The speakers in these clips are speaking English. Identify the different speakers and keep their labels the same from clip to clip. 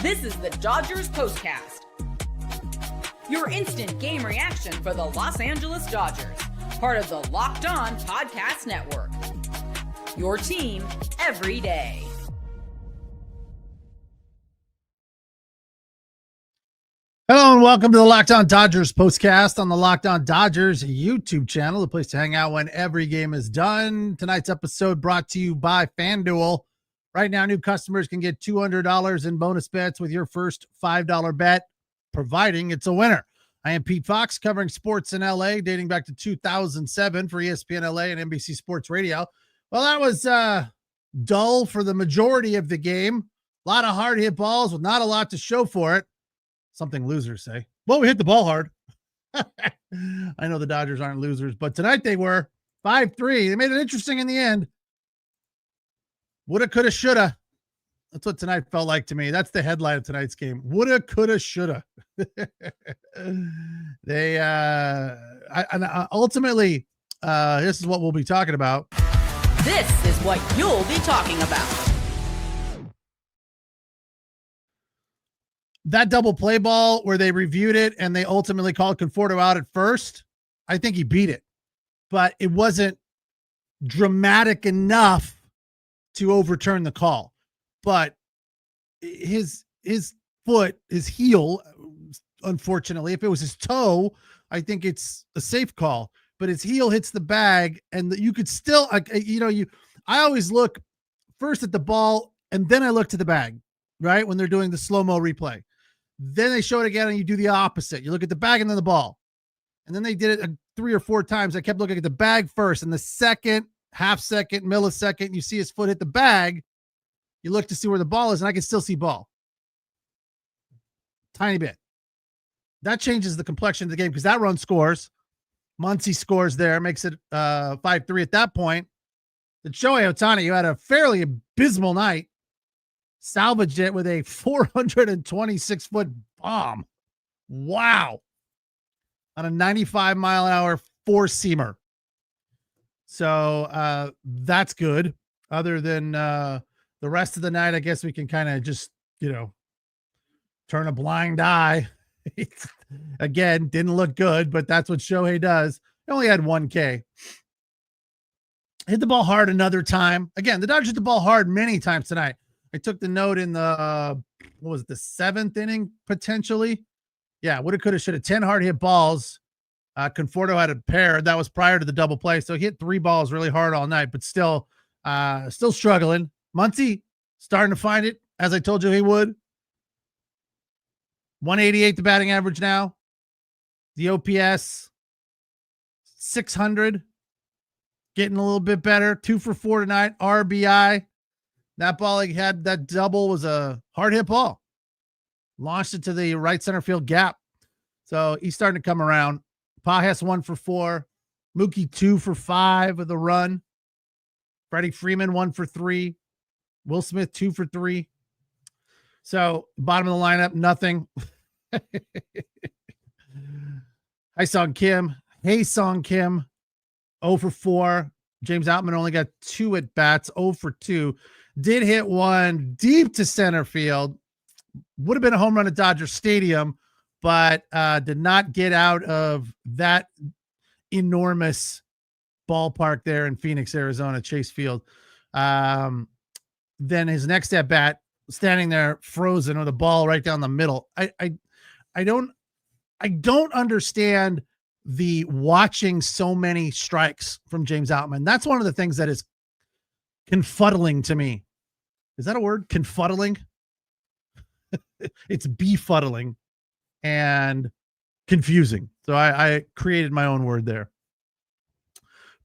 Speaker 1: This is the Dodgers POSTCAST, your instant game reaction for the Los Angeles Dodgers, part of the Locked On Podcast Network. Your team every day.
Speaker 2: Hello and welcome to the Locked On Dodgers postcast on the Locked On Dodgers YouTube channel, the place to hang out when every game is done. Tonight's episode brought to you by FanDuel. Right now, new customers can get $200 in bonus bets with your first $5 bet, providing it's a winner. I am Pete Fox, covering sports in LA, dating back to 2007 for ESPN LA and NBC Sports Radio. Well, that was dull for the majority of the game. A lot of hard hit balls with not a lot to show for it. Something losers say. Well, we hit the ball hard. I know the Dodgers aren't losers, but tonight they were 5-3. They made it interesting in the end. Woulda, coulda, shoulda. That's what tonight felt like to me. That's the headline of tonight's game. Woulda, coulda, shoulda. Ultimately, this is what we'll be talking about.
Speaker 1: This is what you'll be talking about.
Speaker 2: That double play ball where they reviewed it and they ultimately called Conforto out at first, I think he beat it, but it wasn't dramatic enough to overturn the call. But his foot, his heel, unfortunately, if it was his toe, I think it's a safe call, but his heel hits the bag and you could still, I always look first at the ball and then I look to the bag, right? When they're doing the slow-mo replay. Then they show it again and you do the opposite. You look at the bag and then the ball. And then they did it 3 or 4 times. I kept looking at the bag first, and the second, half second, millisecond, you see his foot hit the bag. You look to see where the ball is, and I can still see ball. Tiny bit. That changes the complexion of the game because that run scores. Muncy scores there, makes it 5-3 at that point. The Shohei Ohtani, who had a fairly abysmal night, salvaged it with a 426-foot bomb. Wow. On a 95-mile-an-hour four-seamer. So that's good. Other than the rest of the night, I guess we can kind of just, turn a blind eye. Again, didn't look good, but that's what Shohei does. He only had 1K. Hit the ball hard another time. Again, the Dodgers hit the ball hard many times tonight. I took the note in the, the 7th inning, potentially? Yeah, woulda, coulda, shoulda. 10 hard hit balls. Conforto had a pair. That was prior to the double play. So he hit 3 balls really hard all night, but still struggling. Muncy starting to find it, as I told you he would. 188 the batting average now. The OPS, 600. Getting a little bit better. 2 for 4 tonight. RBI. That ball he had, that double was a hard hit ball. Launched it to the right center field gap. So he's starting to come around. Pajes 1 for 4. Mookie 2 for 5 with a run. Freddie Freeman 1 for 3. Will Smith 2 for 3. So bottom of the lineup, nothing. Ha-Seong Kim 0 for 4. James Outman only got 2 at bats, 0 for 2. Did hit one deep to center field. Would have been a home run at Dodger Stadium, but did not get out of that enormous ballpark there in Phoenix, Arizona, Chase Field. Then his next at bat, standing there frozen with a ball right down the middle. I don't understand the watching so many strikes from James Outman. That's one of the things that is confuddling to me. Is that a word? Confuddling? It's befuddling and confusing. So I created my own word there.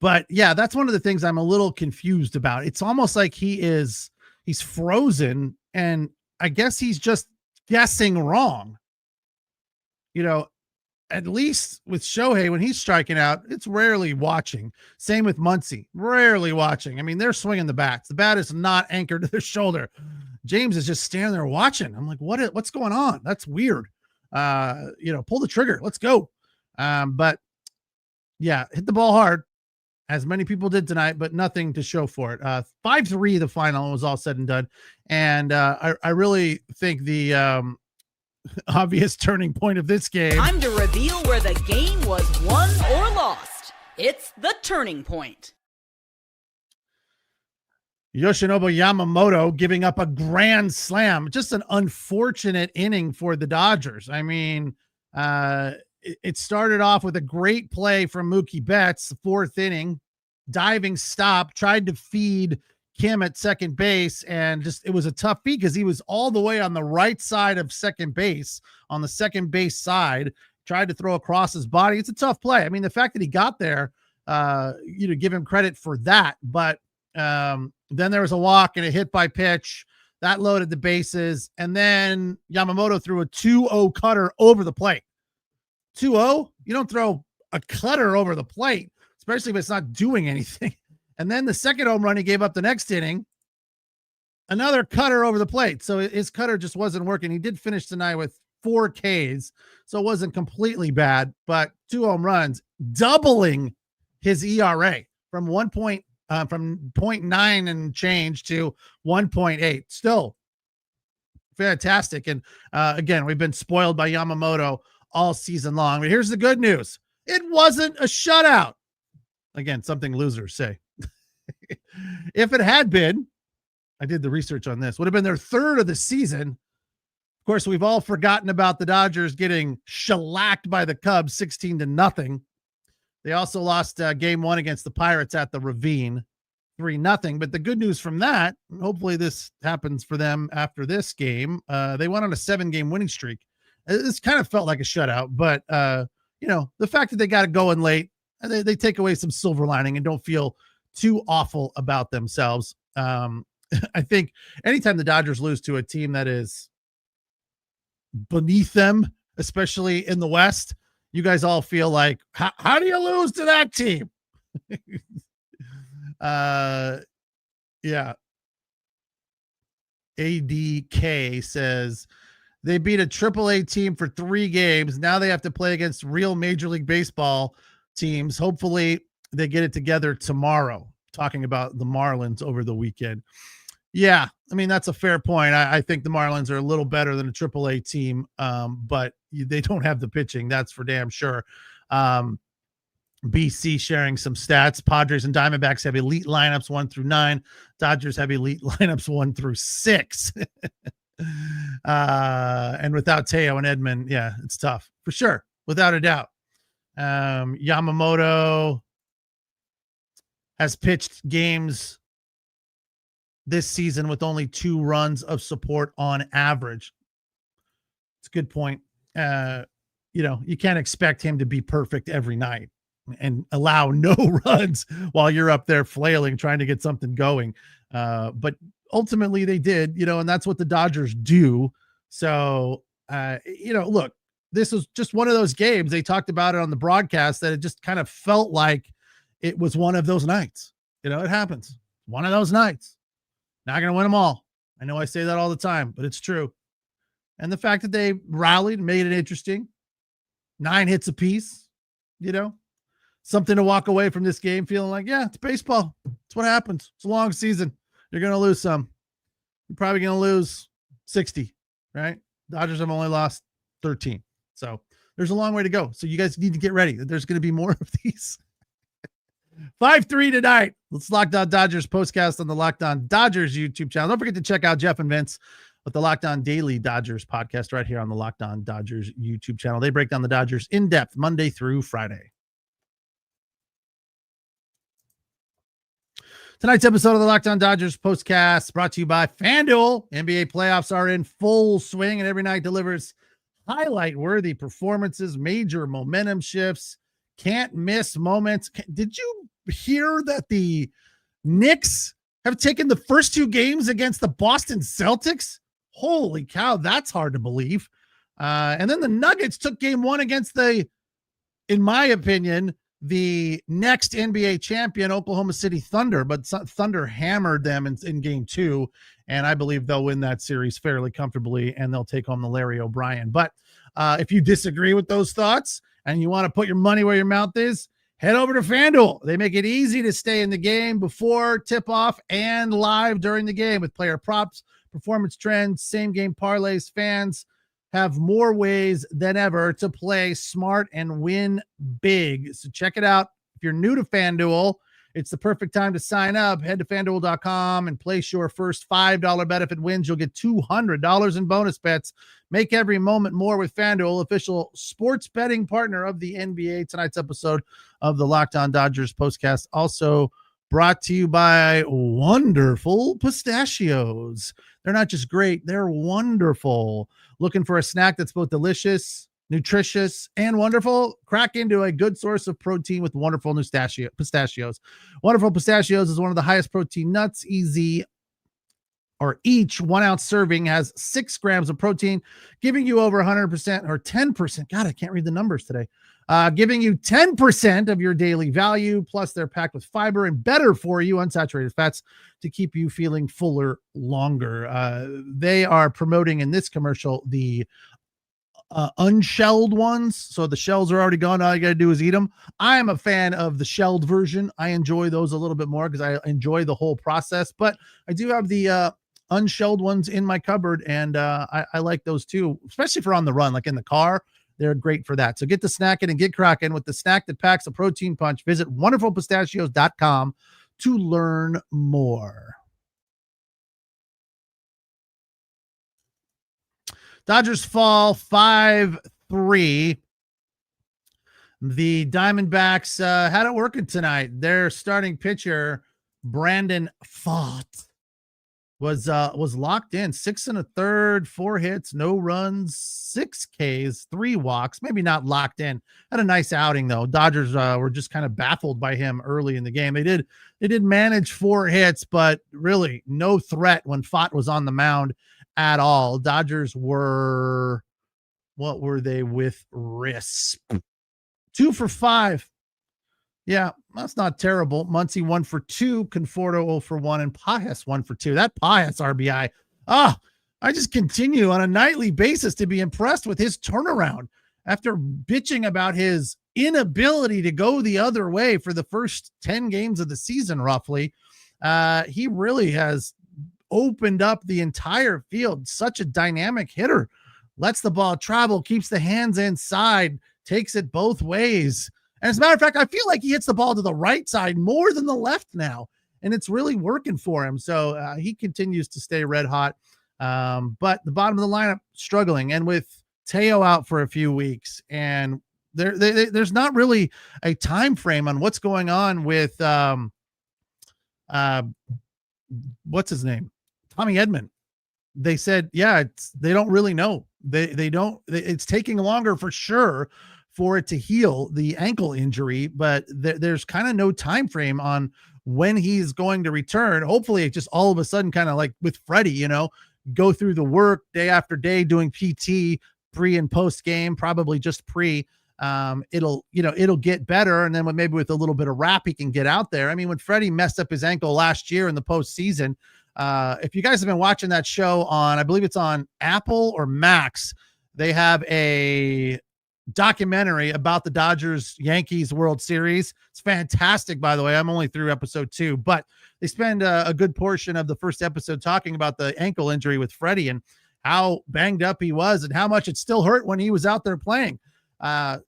Speaker 2: But yeah, that's one of the things I'm a little confused about. It's almost like he's frozen, and I guess he's just guessing wrong. At least with Shohei, when he's striking out, it's rarely watching. Same with Muncy, rarely watching. I mean, they're swinging the bats. The bat is not anchored to their shoulder. James is just standing there watching. I'm like, what's going on? That's weird. Pull the trigger. Let's go. But yeah, hit the ball hard. as many people did tonight, but nothing to show for it. 5-3 the final was all said and done. And I really think the obvious turning point of this game.
Speaker 1: Time to reveal where the game was won or lost. It's the turning point.
Speaker 2: Yoshinobu Yamamoto giving up a grand slam. Just an unfortunate inning for the Dodgers. I mean, it started off with a great play from Mookie Betts, fourth inning, diving stop, tried to feed Kim at second base, and just it was a tough feed because he was all the way on the right side of second base, on the second base side, tried to throw across his body. It's a tough play. I mean, the fact that he got there, give him credit for that, but then there was a walk and a hit by pitch that loaded the bases. And then Yamamoto threw a 2-0 cutter over the plate. 2-0, you don't throw a cutter over the plate, especially if it's not doing anything. And then the second home run he gave up the next inning, another cutter over the plate. So his cutter just wasn't working. He did finish tonight with 4 Ks, so it wasn't completely bad, but 2 home runs, doubling his ERA from 0.9 and change to 1.8. Still fantastic. And again, we've been spoiled by Yamamoto all season long. But here's the good news. It wasn't a shutout. Again, something losers say. If it had been, I did the research on this, would have been their third of the season. Of course, we've all forgotten about the Dodgers getting shellacked by the Cubs 16-0. They also lost game 1 against the Pirates at the Ravine, 3-0. But the good news from that, hopefully this happens for them after this game. They went on a 7-game winning streak. This kind of felt like a shutout, but the fact that they got it going late, they take away some silver lining and don't feel too awful about themselves. I think anytime the Dodgers lose to a team that is beneath them, especially in the West, you guys all feel like, how do you lose to that team? Yeah. ADK says they beat a AAA team for 3 games. Now they have to play against real Major League Baseball teams. Hopefully they get it together tomorrow. Talking about the Marlins over the weekend. Yeah, I mean, that's a fair point. I think the Marlins are a little better than a AAA team, but they don't have the pitching. That's for damn sure. BC sharing some stats. Padres and Diamondbacks have elite lineups 1 through 9. Dodgers have elite lineups 1 through 6. And without Teo and Edman, yeah, it's tough for sure, without a doubt. Yamamoto has pitched games this season with only 2 runs of support on average. It's a good point. You can't expect him to be perfect every night and allow no runs while you're up there flailing, trying to get something going. But ultimately they did, and that's what the Dodgers do. So, look, this was just one of those games. They talked about it on the broadcast that it just kind of felt like it was one of those nights. It happens. One of those nights. Not going to win them all. I know I say that all the time, but it's true. And the fact that they rallied, made it interesting. 9 hits apiece, something to walk away from this game feeling like, yeah, it's baseball. It's what happens. It's a long season. You're going to lose some. You're probably going to lose 60, right? Dodgers have only lost 13. So there's a long way to go. So you guys need to get ready. There's going to be more of these. 5-3 tonight. Let's Locked On Dodgers postcast on the Locked On Dodgers YouTube channel. Don't forget to check out Jeff and Vince with the Locked On Daily Dodgers podcast right here on the Locked On Dodgers YouTube channel. They break down the Dodgers in depth Monday through Friday. Tonight's episode of the Locked On Dodgers postcast brought to you by FanDuel. NBA playoffs are in full swing, and every night delivers highlight-worthy performances, major momentum shifts, can't miss moments. Did you hear that the Knicks have taken the first 2 games against the Boston Celtics? Holy cow, that's hard to believe. And then the Nuggets took game 1 against in my opinion, the next NBA champion, Oklahoma City Thunder, but Thunder hammered them in game 2, and I believe they'll win that series fairly comfortably, and they'll take home the Larry O'Brien. But if you disagree with those thoughts and you want to put your money where your mouth is, head over to FanDuel. They make it easy to stay in the game before tip-off and live during the game with player props, performance trends, same-game parlays. Fans have more ways than ever to play smart and win big. So check it out. If you're new to FanDuel, it's the perfect time to sign up. Head to FanDuel.com and place your first $5 bet. If it wins, you'll get $200 in bonus bets. Make every moment more with FanDuel, official sports betting partner of the NBA. Tonight's episode of the Locked On Dodgers postcast also brought to you by wonderful pistachios. They're not just great, they're wonderful. Looking for a snack that's both delicious, nutritious, and wonderful? Crack into a good source of protein with wonderful pistachios. Wonderful pistachios is one of the highest protein nuts. Each 1 ounce serving has 6 grams of protein, giving you over 100% or 10%. God, I can't read the numbers today. Giving you 10% of your daily value. Plus, they're packed with fiber and better for you unsaturated fats to keep you feeling fuller longer. They are promoting in this commercial the unshelled ones. So the shells are already gone. All you got to do is eat them. I am a fan of the shelled version. I enjoy those a little bit more because I enjoy the whole process, but I do have the unshelled ones in my cupboard, and I like those too, especially for on the run, like in the car. They're great for that. So get the snacking and get cracking with the snack that packs a protein punch. Visit wonderfulpistachios.com to learn more. Dodgers fall 5-3. The Diamondbacks had it working tonight. Their starting pitcher, Brandon Pfaadt, was locked in. 6 1/3, 4 hits, no runs, 6 Ks, 3 walks. Maybe not locked in. Had a nice outing though. Dodgers were just kind of baffled by him early in the game. They did manage 4 hits, but really no threat when Pfaadt was on the mound at all. Dodgers were, what were they with Riss? 2 for 5. Yeah, that's not terrible. Muncy 1 for 2, Conforto 0 for 1, and Pajas 1 for 2. That Pajas RBI. I just continue on a nightly basis to be impressed with his turnaround after bitching about his inability to go the other way for the first 10 games of the season, roughly. He really has opened up the entire field. Such a dynamic hitter. Lets the ball travel, keeps the hands inside, takes it both ways. And as a matter of fact, I feel like he hits the ball to the right side more than the left now, and it's really working for him. So he continues to stay red hot. But the bottom of the lineup struggling, and with Teo out for a few weeks, and there's not really a time frame on what's going on with what's his name, Tommy Edman. They said, they don't really know. It's taking longer for sure for it to heal, the ankle injury, but there's kind of no time frame on when he's going to return. Hopefully it just all of a sudden, kind of like with Freddie, go through the work day after day doing PT pre and post game, probably just pre. It'll get better, and then maybe with a little bit of rap he can get out there. I mean, when Freddie messed up his ankle last year in the postseason, if you guys have been watching that show on, I believe it's on Apple or Max, they have a documentary about the Dodgers Yankees World Series. It's fantastic, by the way. I'm only through episode 2, but they spend a good portion of the first episode talking about the ankle injury with Freddie and how banged up he was and how much it still hurt when he was out there playing.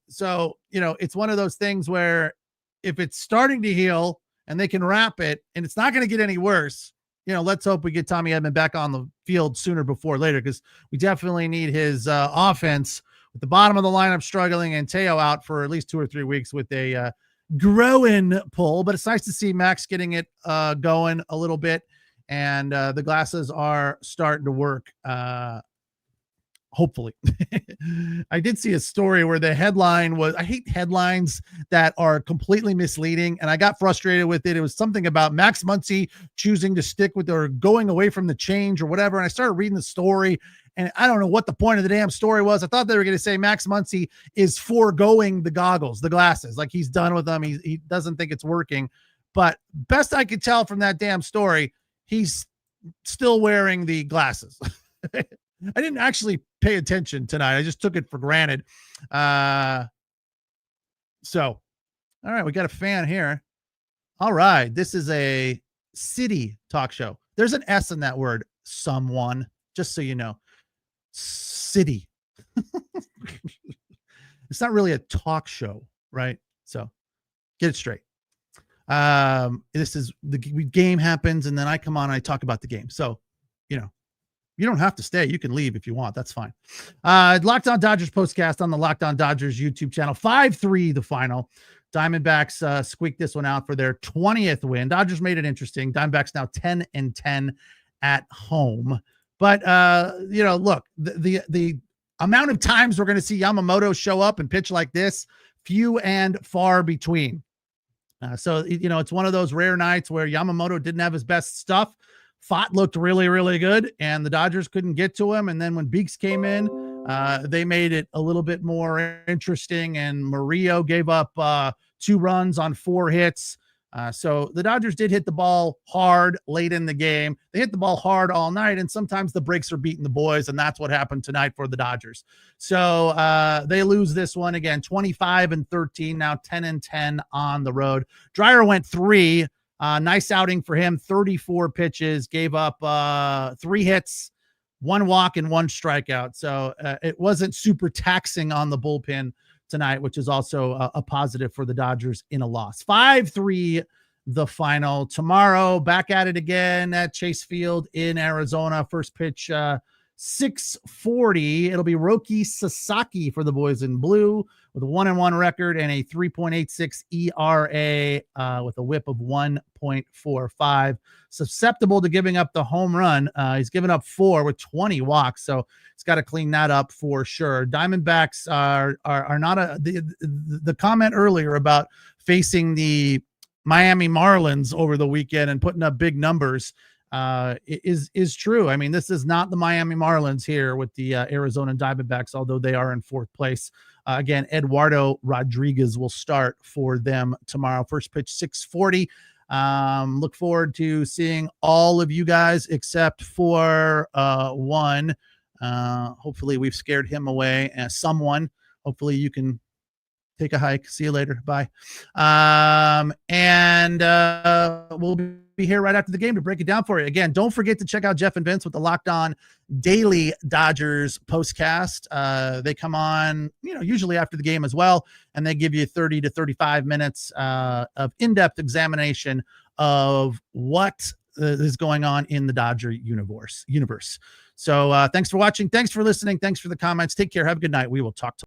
Speaker 2: So it's one of those things where if it's starting to heal and they can wrap it and it's not going to get any worse, let's hope we get Tommy Edman back on the field sooner before later, because we definitely need his offense with the bottom of the lineup struggling and Teo out for at least 2 or 3 weeks with a growing pull. But it's nice to see Max getting it going a little bit, and the glasses are starting to work. Hopefully. I did see a story where the headline was, I hate headlines that are completely misleading, and I got frustrated with it. It was something about Max Muncy choosing to stick with or going away from the change or whatever. And I started reading the story, and I don't know what the point of the damn story was. I thought they were going to say Max Muncy is foregoing the goggles, the glasses, like he's done with them. He doesn't think it's working. But best I could tell from that damn story, he's still wearing the glasses. I didn't actually pay attention tonight. I just took it for granted. So All right, we got a fan here. All right, this is a city talk show. There's an S in that word, someone, just so you know. City. It's not really a talk show, right? So get it straight. This is the game happens, and then I come on and I talk about the game. So, you don't have to stay. You can leave if you want. That's fine. Locked On Dodgers postcast on the Locked On Dodgers YouTube channel. 5-3 the final. Diamondbacks squeaked this one out for their 20th win. Dodgers made it interesting. Diamondbacks now 10-10 at home. But look, the amount of times we're going to see Yamamoto show up and pitch like this, few and far between. So it's one of those rare nights where Yamamoto didn't have his best stuff. Fott looked really, really good, and the Dodgers couldn't get to him. And then when Beeks came in, they made it a little bit more interesting, and Murillo gave up 2 runs on 4 hits. So the Dodgers did hit the ball hard late in the game. They hit the ball hard all night, and sometimes the breaks are beating the boys, and that's what happened tonight for the Dodgers. So they lose this one again, 25-13, now 10-10 on the road. Dreyer went 3. Nice outing for him, 34 pitches, gave up 3 hits, 1 walk, and 1 strikeout. So it wasn't super taxing on the bullpen tonight, which is also a positive for the Dodgers in a loss. 5-3 the final. Tomorrow, back at it again at Chase Field in Arizona. First pitch, 6:40. It'll be Roki Sasaki for the boys in blue with a 1-1 record and a 3.86 ERA with a whip of 1.45. Susceptible to giving up the home run. He's given up 4 with 20 walks, so he's got to clean that up for sure. Diamondbacks are not the comment earlier about facing the Miami Marlins over the weekend and putting up big numbers is true. I mean, this is not the Miami Marlins here with the Arizona Diamondbacks, although they are in 4th place. Again, Eduardo Rodriguez will start for them tomorrow. First pitch, 6:40. Look forward to seeing all of you guys except for one. Hopefully we've scared him away. Someone. Hopefully you can take a hike. See you later. Bye. And we'll be here right after the game to break it down for you. Again, don't forget to check out Jeff and Vince with the Locked On Daily Dodgers postcast. They come on, usually after the game as well, and they give you 30 to 35 minutes of in-depth examination of what is going on in the Dodger universe. So thanks for watching. Thanks for listening. Thanks for the comments. Take care. Have a good night. We will talk to